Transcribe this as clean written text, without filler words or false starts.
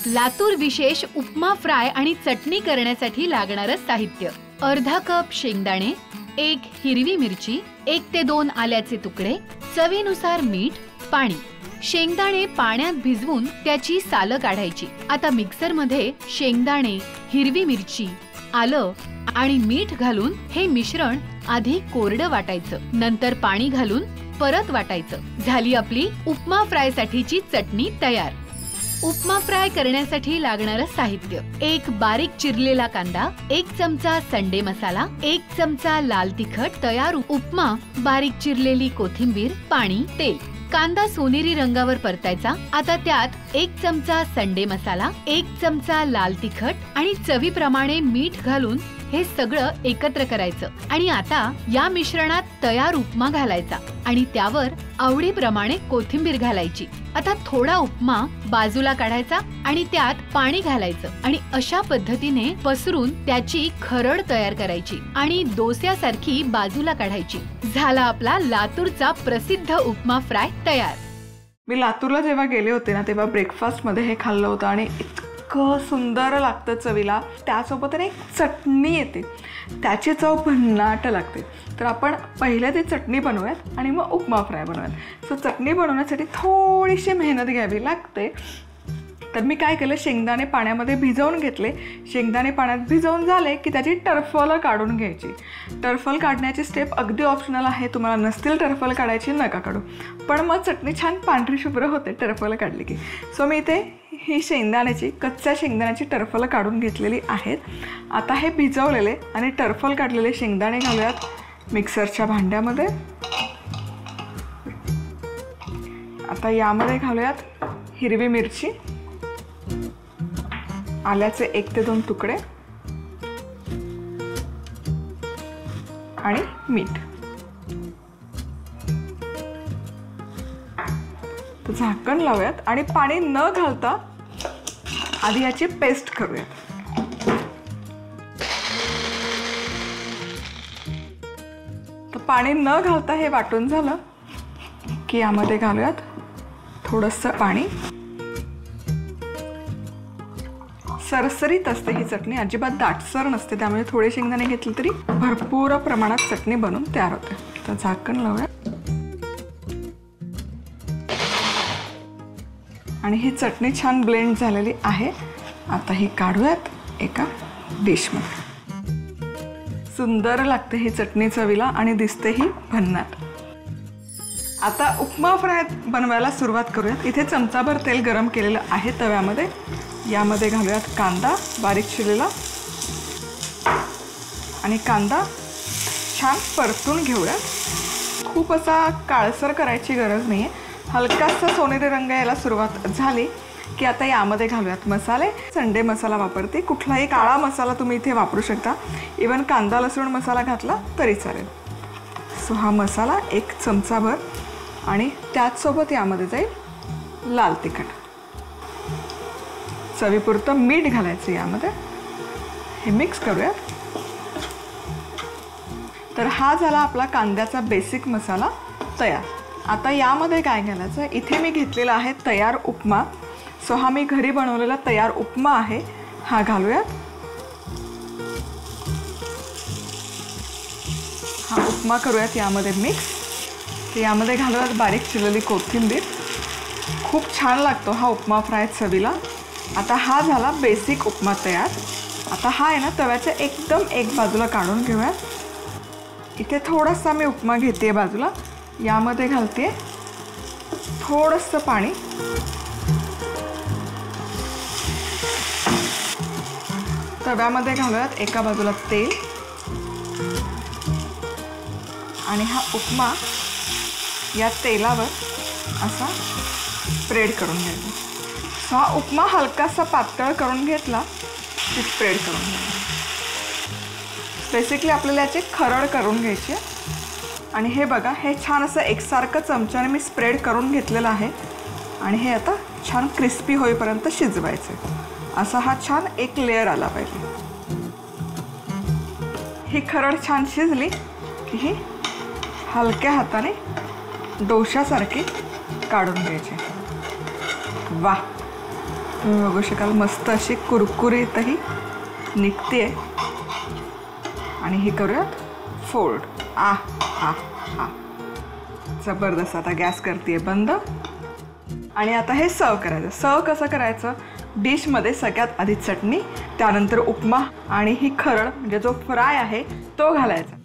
लातूर विशेष उपमा फ्राय आणि चटणी करण्यासाठी लागणारं साहित्य: अर्धा कप शेंगदाणे, 1 हिरवी मिरची, 1 ते 2 आल्याचे तुकडे, चवीनुसार मीठ, पाणी. शेंगदाणे पाण्यात भिजवून त्याची सालं काढायची. आता मिक्सर मध्ये शेंगदाणे, हिरवी मिरची, आलं आणि मीठ घालून हे मिश्रण आधी कोरडं वाटायचं, नंतर पाणी घालून परत वाटायचं. झाली आपली उपमा फ्राय साठीची चटणी तयार. उपमा फ्राय करण्यासाठी लागणारं साहित्य: 1 बारीक चिरलेला कांदा, 1 चमचा संडे मसाला, 1 चमचा लाल तिखट, तयार उपमा, बारीक चिरलेली कोथिंबीर, पाणी, तेल. कांदा सोनेरी रंगावर परतायचा. आता त्यात 1 चमचा संडे मसाला, 1 चमचा लाल तिखट आणि चवीप्रमाणे मीठ घालून हे सगळं एकत्र करायचं. आणि आता या मिश्रणात तयार उपमा घालायचा आणि त्यावर आवडीप्रमाणे कोथिंबीर घालायची. आता थोडा उपमा बाजूला काढायचा आणि त्यात पाणी घालायचं आणि अशा पद्धतीने पसरून त्याची खरड तयार करायची आणि डोस्यासारखी बाजूला काढायची. झाला आपला लातूरचा प्रसिद्ध उपमा फ्राय तयार. मी लातूरला जेव्हा गेले होते ना, तेव्हा ब्रेकफास्ट मध्ये हे खाल्लं होतं आणि इतकं सुंदर लागतं चवीला. त्यासोबत एक चटणी येते, त्याची चव भन्नाट लागते. तर आपण पहिले ती चटणी बनवूयात आणि मग उपमा फ्राय बनवूयात. सो चटणी बनवण्यासाठी थोडीशी मेहनत घ्यावी लागते. तर मी काय केलं, शेंगदाणे पाण्यामध्ये भिजवून घेतले. शेंगदाणे पाण्यात भिजवून झाले की त्याची टरफलं काढून घ्यायची. टरफल काढण्याची स्टेप अगदी ऑप्शनल आहे. तुम्हाला नसतील टरफल काढायची नका काढू, पण मग चटणी छान पांढरी शुभ्र होते टरफल काढली की. सो मी इथे ही कच्च्या शेंगदाण्याची टरफलं काढून घेतलेली आहेत. आता हे भिजवलेले आणि टरफल काढलेले शेंगदाणे घालूयात मिक्सरच्या भांड्यामध्ये. आता यामध्ये घालूयात हिरवी मिरची, आल्याचे 1 ते 2 तुकडे आणि मीठ. तर झाकण लावूयात आणि पाणी न घालता आधी याची पेस्ट करूयात. तर पाणी न घालता हे वाटून झालं की यामध्ये घालूयात थोडंसं पाणी. सरसरीत असते ही चटणी, अजिबात दाटसर नसते, त्यामुळे थोडे शेंगदाणे घेतले तरी भरपूर प्रमाणात चटणी बनून तयार होते. तर झाकण लावूया आणि ही चटणी छान ब्लेंड झालेली आहे. आता ही काढूयात एका डिशमध्ये. सुंदर लागते ही चटणी चवीला आणि दिसतेही भन्नाट. आता उपमा फ्राय बनवायला सुरुवात करूयात. इथे चमचाभर तेल गरम केलेलं आहे तव्यामध्ये. यामध्ये घालूयात कांदा बारीक चिरलेला आणि कांदा छान परतून घेऊयात. खूप असा काळसर करायची गरज नाही आहे. हलकासा सोनेरी रंग यायला सुरुवात झाली की आता यामध्ये घालूयात मसाले. संडे मसाला वापरते, कुठलाही काळा मसाला तुम्ही इथे वापरू शकता. इवन कांदा लसूण मसाला घातला तरी चालेल. सो हा मसाला 1 चमचाभर आणि त्याचसोबत यामध्ये जाईल लाल तिखट. चवीपुरतं मीठ घालायचं यामध्ये. हे मिक्स करूयात. तर हा झाला आपला कांद्याचा बेसिक मसाला तयार. आता यामध्ये काय घालायचं, इथे मी घेतलेला आहे तयार उपमा. सो हा मी घरी बनवलेला तयार उपमा आहे, हा घालूयात. हा उपमा करूयात यामध्ये मिक्स. तर यामध्ये घालूयात बारीक चिरलेली कोथिंबीर. खूप छान लागतो हा उपमा फ्राय चवीला. आता हा झाला बेसिक उपमा तयार. आता हा आहे ना तव्याच्या एकदम एक बाजूला काढून घेऊयात. इथे थोडासा मी उपमा घेते बाजूला. यामध्ये घालते थोडंसं पाणी. तव्यामध्ये घालूयात एका बाजूला तेल आणि हा उपमा या तेलावर असा स्प्रेड करून घ्यायचा. हा उपमा हलकासा पातळ करून घेतला की स्प्रेड करून घ्यायचा. बेसिकली आपल्याला याची खरड करून घ्यायची. आणि हे बघा, हे छान असं एकसारखं चमच्याने मी स्प्रेड करून घेतलेलं आहे आणि हे आता छान क्रिस्पी होईपर्यंत शिजवायचं. असा हा छान एक लेअर आला पाहिजे. ही खरड छान शिजली की ही हलक्या हाताने डोशासारखी काढून घ्यायची. वाह, तुम्ही बघू शकाल मस्त अशी कुरकुरीतही निघते. आणि हे करूयात फोल्ड. आ हा हा जबरदस्त. आता गॅस करते बंद. आणि आता हे सर्व करायचं. सर्व कसं करायचं, डिशमध्ये सगळ्यात आधी चटणी, त्यानंतर उपमा आणि ही खरड म्हणजे जो फ्राय आहे तो घालायचा.